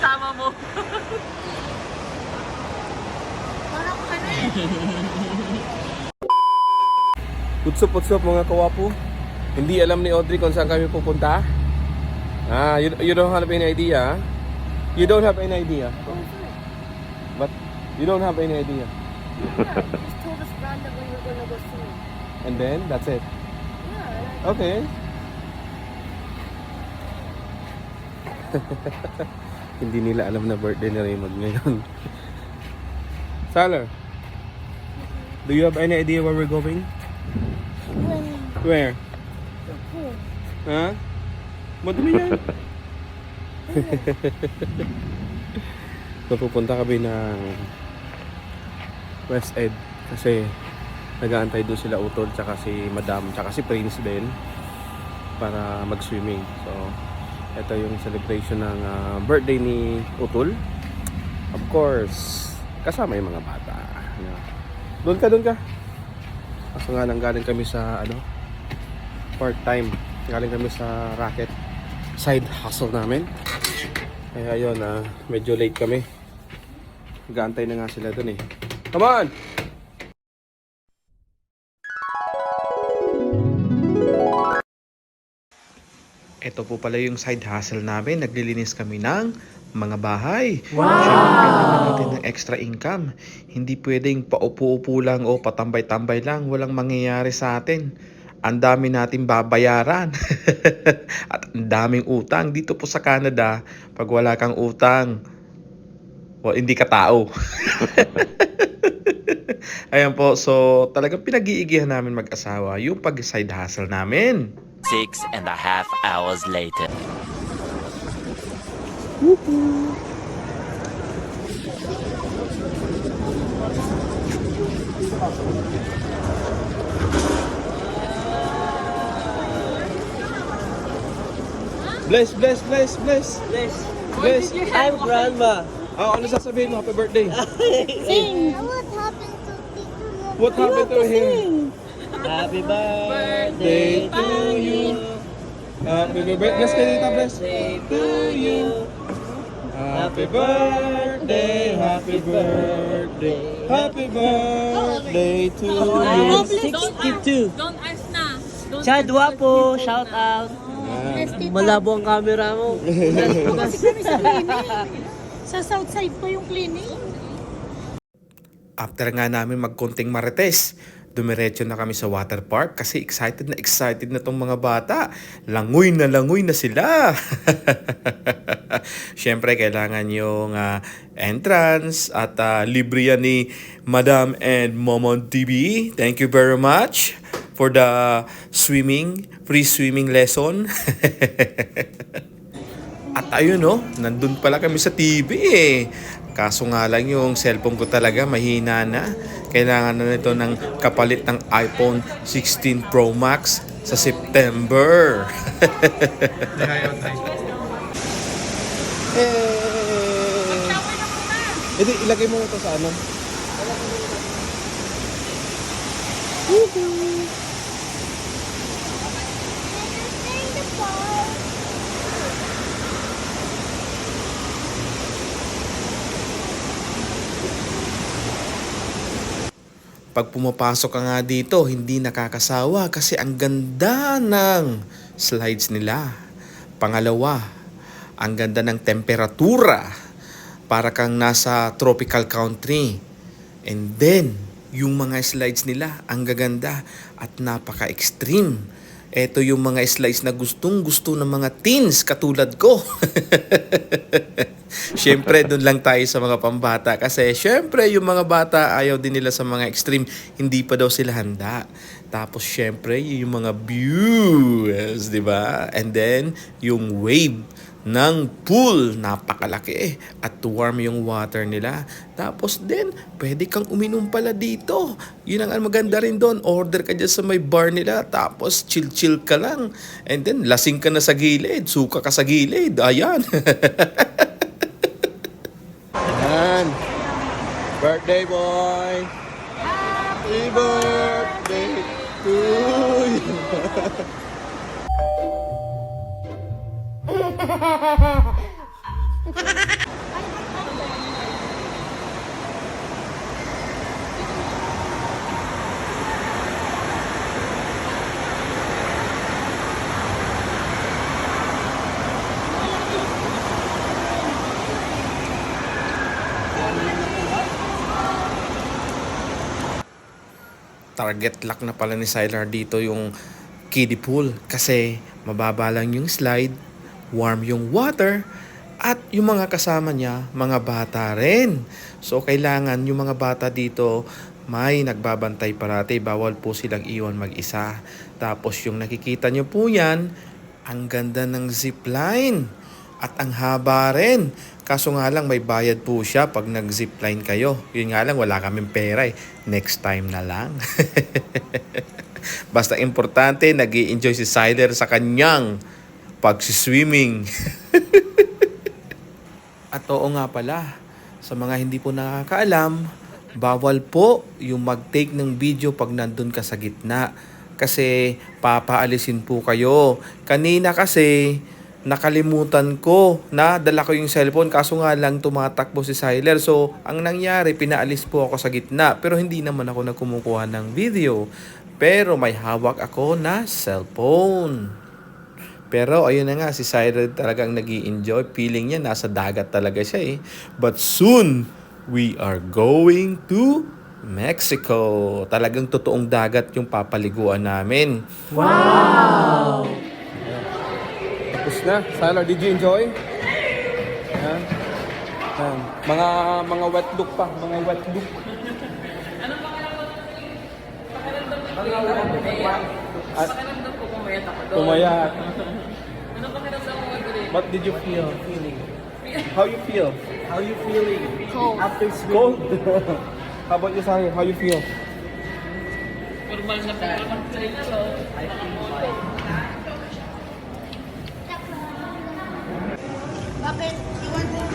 Tama mo. Parang ano eh. Putsop mga kawapo. Hindi alam ni Audrey kung saan kami pupunta. You don't have any idea? You don't have any idea? But you don't have any idea? Yeah, just told us randomly we're gonna go swim. And then, that's it? Yeah. Okay. Hindi nila alam na birthday ni Raymond ngayon. Salar, do you have any idea where we're going? Where? The pool. Ha? Madumi yan. So, pupunta kami ng West Ed kasi nag-aantay doon sila Utol tsaka si Madam tsaka si Prince din para mag-swimming. So, ito yung celebration ng birthday ni Utol. Of course, kasama yung mga bata. Doon ka. Kaso nga lang galing kami sa part-time. Galing kami sa racket side hustle namin. Kaya ayun, medyo late kami. Nag-aantay na nga sila dun eh. Come on! Ito po pala yung side hustle namin. Naglilinis kami ng mga bahay. Wow! Siyempre, kailangan natin ng extra income. Hindi pwedeng paupo-upo lang o patambay-tambay lang. Walang mangyayari sa atin. Ang dami natin babayaran. At ang daming utang. Dito po sa Canada, pag wala kang utang, hindi ka tao. Ayan po, so talagang pinag-iigihan namin mag-asawa yung pag-side hustle namin. 6.5 hours later. Woohoo! Bless. I'm grandma. Ano sasabihin mo? Happy birthday. Sing! What happened to him? Happy birthday to you. Happy birthday. Bless kayo dito, bless. To you. Happy birthday. Happy birthday to you. I'm 62. Don't ask na. Chad Wapo, shout out. Malabo ang camera mo. Kasi kami sa clinic. Sa south side po yung clinic. After nga namin magkonting marites, dumiretso na kami sa water park kasi excited na tong mga bata. Langoy na sila. Siyempre, kailangan yung entrance at libre yan ni Madam and Momon TV. Thank you very much for the free swimming lesson. At ayun nandun pala kami sa TV eh. Kaso nga lang yung cellphone ko talaga mahina na. Kailangan na nito ng kapalit ng iPhone 16 Pro Max sa September. Edi ilagay mo ito sa ano? Pag pumapasok ka nga dito, hindi nakakasawa kasi ang ganda ng slides nila. Pangalawa, ang ganda ng temperatura. Para kang nasa tropical country. And then, yung mga slides nila, ang gaganda at napaka-extreme. Ito yung mga slides na gustong-gusto ng mga teens katulad ko. Siyempre, doon lang tayo sa mga pambata. Kasi siyempre, yung mga bata ayaw din nila sa mga extreme. Hindi pa daw sila handa. Tapos siyempre, yung mga views, di ba? And then, yung wave ng pool, napakalaki at warm yung water nila. Tapos din, pwede kang uminom pala dito. Yun ang maganda rin doon. Order ka dyan sa may bar nila, tapos chill ka lang. And then, lasing ka na sa gilid, suka ka sa gilid. Ayan. Ayan. Birthday boy. Happy birthday to you. Target lock na pala ni Sylar dito yung kiddie pool kasi mababa lang yung slide, warm yung water, at yung mga kasama niya, mga bata rin. So kailangan yung mga bata dito may nagbabantay parati, bawal po silang iwan mag-isa. Tapos yung nakikita nyo po yan, ang ganda ng zipline at ang haba rin. Kaso nga lang may bayad po siya pag nag-zipline kayo. Yun nga lang wala kaming pera eh. Next time na lang. Basta importante nag-i-enjoy si Sylar sa kanyang pag-swimming. At oo nga pala, sa mga hindi po nakakaalam, bawal po yung mag-take ng video pag nandun ka sa gitna. Kasi papaalisin po kayo. Kanina kasi nakalimutan ko na dala ko yung cellphone kaso nga lang tumatakbo si Sylar. So, ang nangyari, pinaalis po ako sa gitna. Pero hindi naman ako nagkumukuha ng video. Pero may hawak ako na cellphone. Pero ayun na nga, si Sylar talagang nag-i-enjoy. Feeling niya nasa dagat talaga siya eh. But soon, we are going to Mexico. Talagang totoong dagat yung papaliguan namin. Wow! Tapos na. Sylar, did you enjoy? Yan. Yan. Mga wet look pa. Mga wet look. Pakiramdam ko pumayat ako doon. Pumayat. Anong pakiramdam ko doon? What did you feel? How you feel? How you feeling? Cold. After swimming? Cold? How about you, Sylar? How you feel? Formal na formal sa inyo, no? I feel fine. Bakit? Iwan mo.